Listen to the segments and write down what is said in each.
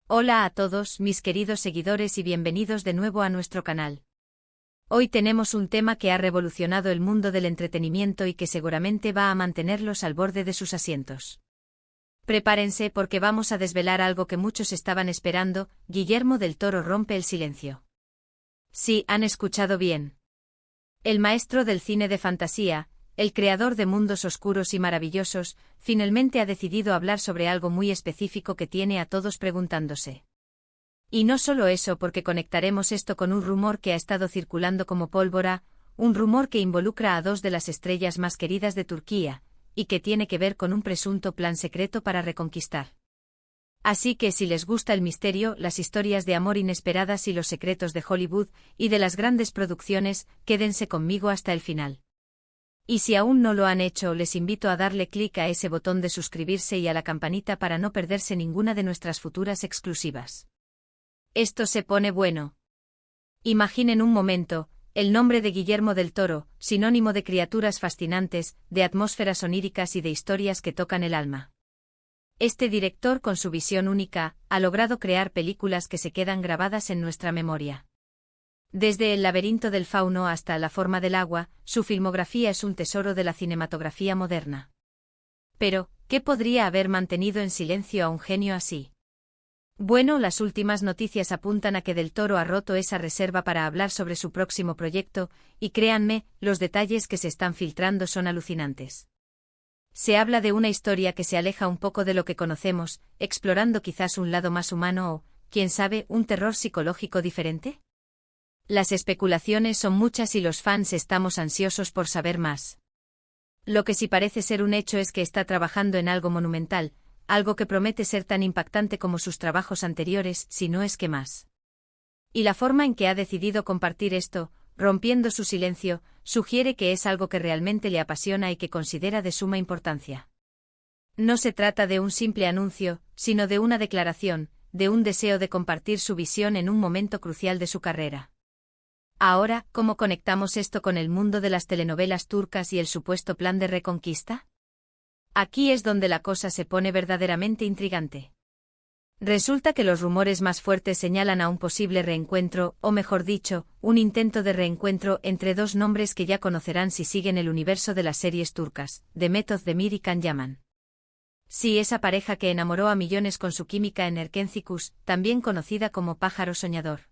Hola a todos, mis queridos seguidores y bienvenidos de nuevo a nuestro canal. Hoy tenemos un tema que ha revolucionado el mundo del entretenimiento y que seguramente va a mantenerlos al borde de sus asientos. Prepárense porque vamos a desvelar algo que muchos estaban esperando: Guillermo del Toro rompe el silencio. Sí, han escuchado bien. El maestro del cine de fantasía, el creador de mundos oscuros y maravillosos, finalmente ha decidido hablar sobre algo muy específico que tiene a todos preguntándose. Y no solo eso, porque conectaremos esto con un rumor que ha estado circulando como pólvora, un rumor que involucra a dos de las estrellas más queridas de Turquía, y que tiene que ver con un presunto plan secreto para reconquistar. Así que si les gusta el misterio, las historias de amor inesperadas y los secretos de Hollywood, y de las grandes producciones, quédense conmigo hasta el final. Y si aún no lo han hecho, les invito a darle clic a ese botón de suscribirse y a la campanita para no perderse ninguna de nuestras futuras exclusivas. Esto se pone bueno. Imaginen un momento, el nombre de Guillermo del Toro, sinónimo de criaturas fascinantes, de atmósferas oníricas y de historias que tocan el alma. Este director, con su visión única, ha logrado crear películas que se quedan grabadas en nuestra memoria. Desde El laberinto del fauno hasta La forma del agua, su filmografía es un tesoro de la cinematografía moderna. Pero, ¿qué podría haber mantenido en silencio a un genio así? Bueno, las últimas noticias apuntan a que Del Toro ha roto esa reserva para hablar sobre su próximo proyecto, y créanme, los detalles que se están filtrando son alucinantes. Se habla de una historia que se aleja un poco de lo que conocemos, explorando quizás un lado más humano o, quién sabe, un terror psicológico diferente. Las especulaciones son muchas y los fans estamos ansiosos por saber más. Lo que sí parece ser un hecho es que está trabajando en algo monumental, algo que promete ser tan impactante como sus trabajos anteriores, si no es que más. Y la forma en que ha decidido compartir esto, rompiendo su silencio, sugiere que es algo que realmente le apasiona y que considera de suma importancia. No se trata de un simple anuncio, sino de una declaración, de un deseo de compartir su visión en un momento crucial de su carrera. Ahora, ¿cómo conectamos esto con el mundo de las telenovelas turcas y el supuesto plan de reconquista? Aquí es donde la cosa se pone verdaderamente intrigante. Resulta que los rumores más fuertes señalan a un posible reencuentro, o mejor dicho, un intento de reencuentro entre dos nombres que ya conocerán si siguen el universo de las series turcas, Demet Özdemir y Can Yaman. Sí, esa pareja que enamoró a millones con su química en Erkencikus, también conocida como Pájaro Soñador.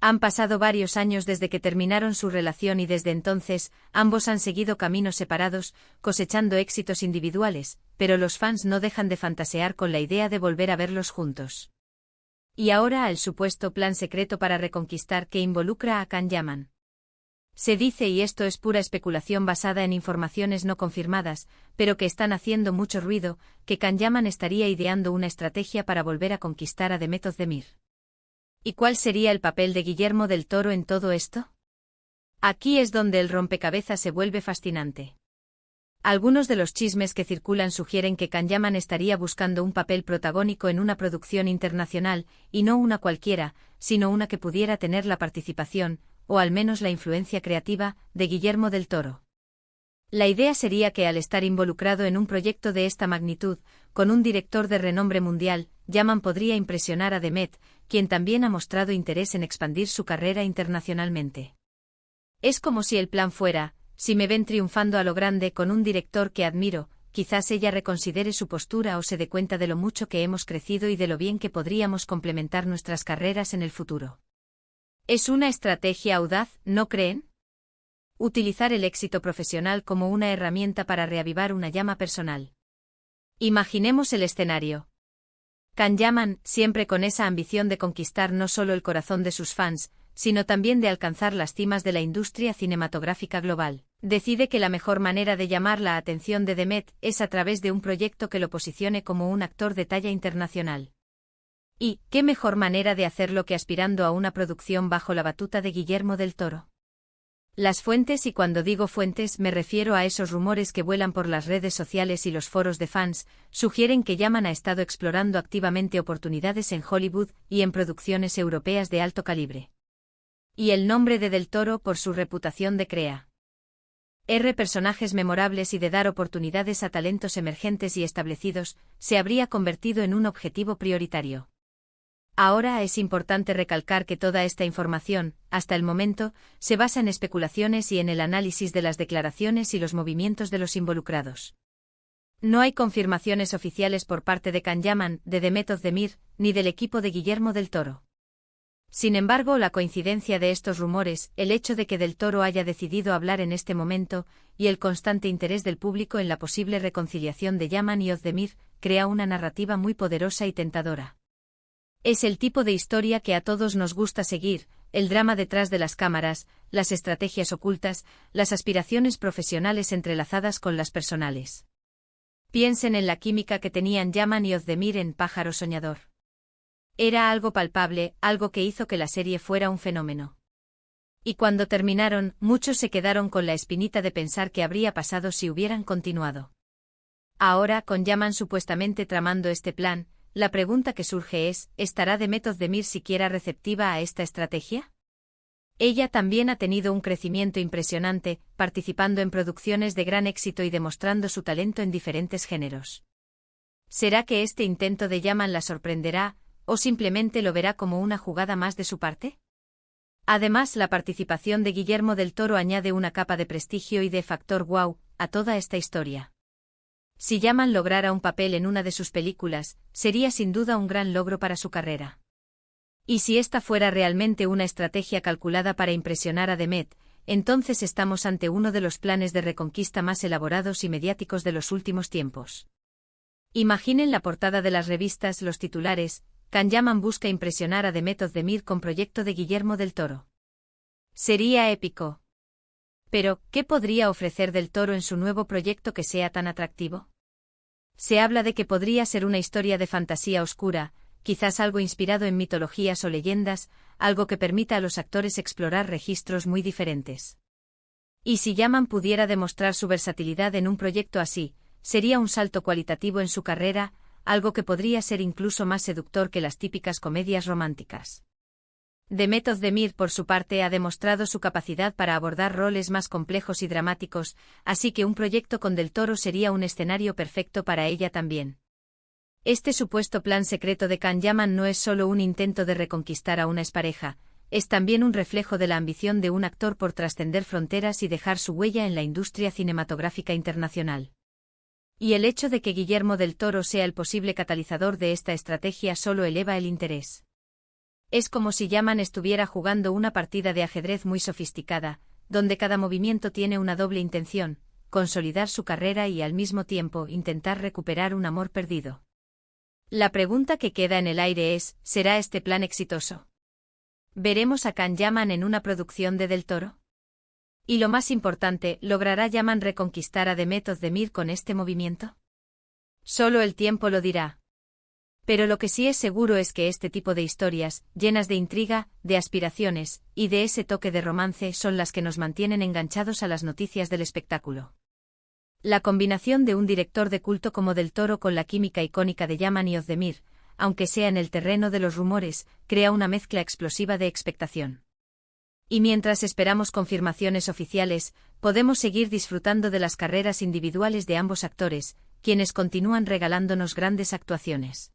Han pasado varios años desde que terminaron su relación y desde entonces, ambos han seguido caminos separados, cosechando éxitos individuales, pero los fans no dejan de fantasear con la idea de volver a verlos juntos. Y ahora el supuesto plan secreto para reconquistar que involucra a Can Yaman. Se dice, y esto es pura especulación basada en informaciones no confirmadas, pero que están haciendo mucho ruido, que Can Yaman estaría ideando una estrategia para volver a conquistar a Demet Özdemir. ¿Y cuál sería el papel de Guillermo del Toro en todo esto? Aquí es donde el rompecabezas se vuelve fascinante. Algunos de los chismes que circulan sugieren que Can Yaman estaría buscando un papel protagónico en una producción internacional, y no una cualquiera, sino una que pudiera tener la participación, o al menos la influencia creativa, de Guillermo del Toro. La idea sería que al estar involucrado en un proyecto de esta magnitud, con un director de renombre mundial, Yaman podría impresionar a Demet, quien también ha mostrado interés en expandir su carrera internacionalmente. Es como si el plan fuera: si me ven triunfando a lo grande con un director que admiro, quizás ella reconsidere su postura o se dé cuenta de lo mucho que hemos crecido y de lo bien que podríamos complementar nuestras carreras en el futuro. Es una estrategia audaz, ¿no creen? Utilizar el éxito profesional como una herramienta para reavivar una llama personal. Imaginemos el escenario. Can Yaman, siempre con esa ambición de conquistar no solo el corazón de sus fans, sino también de alcanzar las cimas de la industria cinematográfica global, decide que la mejor manera de llamar la atención de Demet es a través de un proyecto que lo posicione como un actor de talla internacional. ¿Y qué mejor manera de hacerlo que aspirando a una producción bajo la batuta de Guillermo del Toro? Las fuentes, y cuando digo fuentes me refiero a esos rumores que vuelan por las redes sociales y los foros de fans, sugieren que Yaman ha estado explorando activamente oportunidades en Hollywood y en producciones europeas de alto calibre. Y el nombre de Del Toro, por su reputación de personajes memorables y de dar oportunidades a talentos emergentes y establecidos, se habría convertido en un objetivo prioritario. Ahora es importante recalcar que toda esta información, hasta el momento, se basa en especulaciones y en el análisis de las declaraciones y los movimientos de los involucrados. No hay confirmaciones oficiales por parte de Can Yaman, de Demet Özdemir, ni del equipo de Guillermo del Toro. Sin embargo, la coincidencia de estos rumores, el hecho de que Del Toro haya decidido hablar en este momento, y el constante interés del público en la posible reconciliación de Yaman y Özdemir, crea una narrativa muy poderosa y tentadora. Es el tipo de historia que a todos nos gusta seguir, el drama detrás de las cámaras, las estrategias ocultas, las aspiraciones profesionales entrelazadas con las personales. Piensen en la química que tenían Yaman y Özdemir en Pájaro Soñador. Era algo palpable, algo que hizo que la serie fuera un fenómeno. Y cuando terminaron, muchos se quedaron con la espinita de pensar qué habría pasado si hubieran continuado. Ahora, con Yaman supuestamente tramando este plan, la pregunta que surge es, ¿estará Demet Özdemir siquiera receptiva a esta estrategia? Ella también ha tenido un crecimiento impresionante, participando en producciones de gran éxito y demostrando su talento en diferentes géneros. ¿Será que este intento de Yaman la sorprenderá, o simplemente lo verá como una jugada más de su parte? Además, la participación de Guillermo del Toro añade una capa de prestigio y de factor wow a toda esta historia. Si Yaman lograra un papel en una de sus películas, sería sin duda un gran logro para su carrera. Y si esta fuera realmente una estrategia calculada para impresionar a Demet, entonces estamos ante uno de los planes de reconquista más elaborados y mediáticos de los últimos tiempos. Imaginen la portada de las revistas, los titulares: Can Yaman busca impresionar a Demet Özdemir con proyecto de Guillermo del Toro. Sería épico. Pero, ¿qué podría ofrecer del Toro en su nuevo proyecto que sea tan atractivo? Se habla de que podría ser una historia de fantasía oscura, quizás algo inspirado en mitologías o leyendas, algo que permita a los actores explorar registros muy diferentes. Y si Yaman pudiera demostrar su versatilidad en un proyecto así, sería un salto cualitativo en su carrera, algo que podría ser incluso más seductor que las típicas comedias románticas. Demet Özdemir, por su parte, ha demostrado su capacidad para abordar roles más complejos y dramáticos, así que un proyecto con Del Toro sería un escenario perfecto para ella también. Este supuesto plan secreto de Can Yaman no es solo un intento de reconquistar a una expareja, es también un reflejo de la ambición de un actor por trascender fronteras y dejar su huella en la industria cinematográfica internacional. Y el hecho de que Guillermo del Toro sea el posible catalizador de esta estrategia solo eleva el interés. Es como si Yaman estuviera jugando una partida de ajedrez muy sofisticada, donde cada movimiento tiene una doble intención: consolidar su carrera y al mismo tiempo intentar recuperar un amor perdido. La pregunta que queda en el aire es, ¿será este plan exitoso? ¿Veremos a Can Yaman en una producción de Del Toro? Y lo más importante, ¿logrará Yaman reconquistar a Demet Özdemir con este movimiento? Solo el tiempo lo dirá. Pero lo que sí es seguro es que este tipo de historias, llenas de intriga, de aspiraciones, y de ese toque de romance, son las que nos mantienen enganchados a las noticias del espectáculo. La combinación de un director de culto como Del Toro con la química icónica de Yaman y Özdemir, aunque sea en el terreno de los rumores, crea una mezcla explosiva de expectación. Y mientras esperamos confirmaciones oficiales, podemos seguir disfrutando de las carreras individuales de ambos actores, quienes continúan regalándonos grandes actuaciones.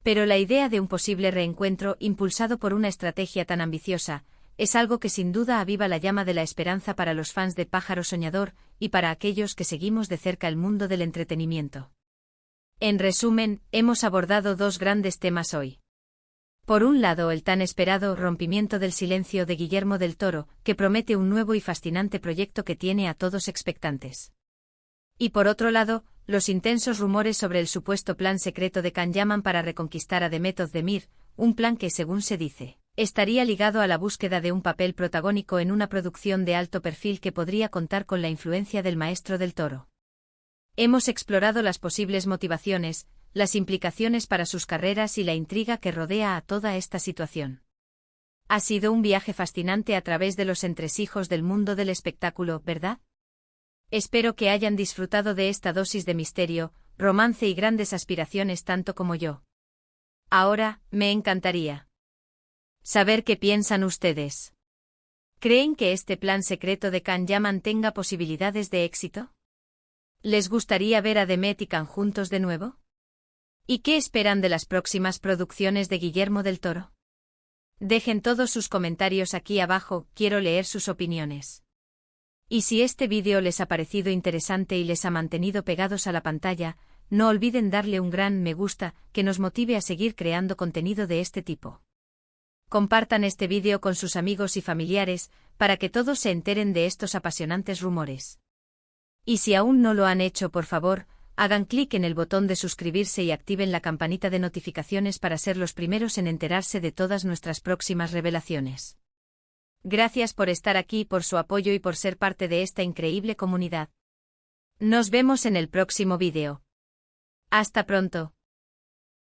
Pero la idea de un posible reencuentro, impulsado por una estrategia tan ambiciosa, es algo que sin duda aviva la llama de la esperanza para los fans de Pájaro Soñador, y para aquellos que seguimos de cerca el mundo del entretenimiento. En resumen, hemos abordado dos grandes temas hoy. Por un lado, el tan esperado rompimiento del silencio de Guillermo del Toro, que promete un nuevo y fascinante proyecto que tiene a todos expectantes. Y por otro lado, los intensos rumores sobre el supuesto plan secreto de Can Yaman para reconquistar a Demet Özdemir, un plan que, según se dice, estaría ligado a la búsqueda de un papel protagónico en una producción de alto perfil que podría contar con la influencia del maestro del Toro. Hemos explorado las posibles motivaciones, las implicaciones para sus carreras y la intriga que rodea a toda esta situación. Ha sido un viaje fascinante a través de los entresijos del mundo del espectáculo, ¿verdad? Espero que hayan disfrutado de esta dosis de misterio, romance y grandes aspiraciones tanto como yo. Ahora, me encantaría saber qué piensan ustedes. ¿Creen que este plan secreto de Can Yaman tenga posibilidades de éxito? ¿Les gustaría ver a Demet y Can juntos de nuevo? ¿Y qué esperan de las próximas producciones de Guillermo del Toro? Dejen todos sus comentarios aquí abajo, quiero leer sus opiniones. Y si este vídeo les ha parecido interesante y les ha mantenido pegados a la pantalla, no olviden darle un gran me gusta, que nos motive a seguir creando contenido de este tipo. Compartan este vídeo con sus amigos y familiares, para que todos se enteren de estos apasionantes rumores. Y si aún no lo han hecho, por favor, hagan clic en el botón de suscribirse y activen la campanita de notificaciones para ser los primeros en enterarse de todas nuestras próximas revelaciones. Gracias por estar aquí, por su apoyo y por ser parte de esta increíble comunidad. Nos vemos en el próximo vídeo. Hasta pronto.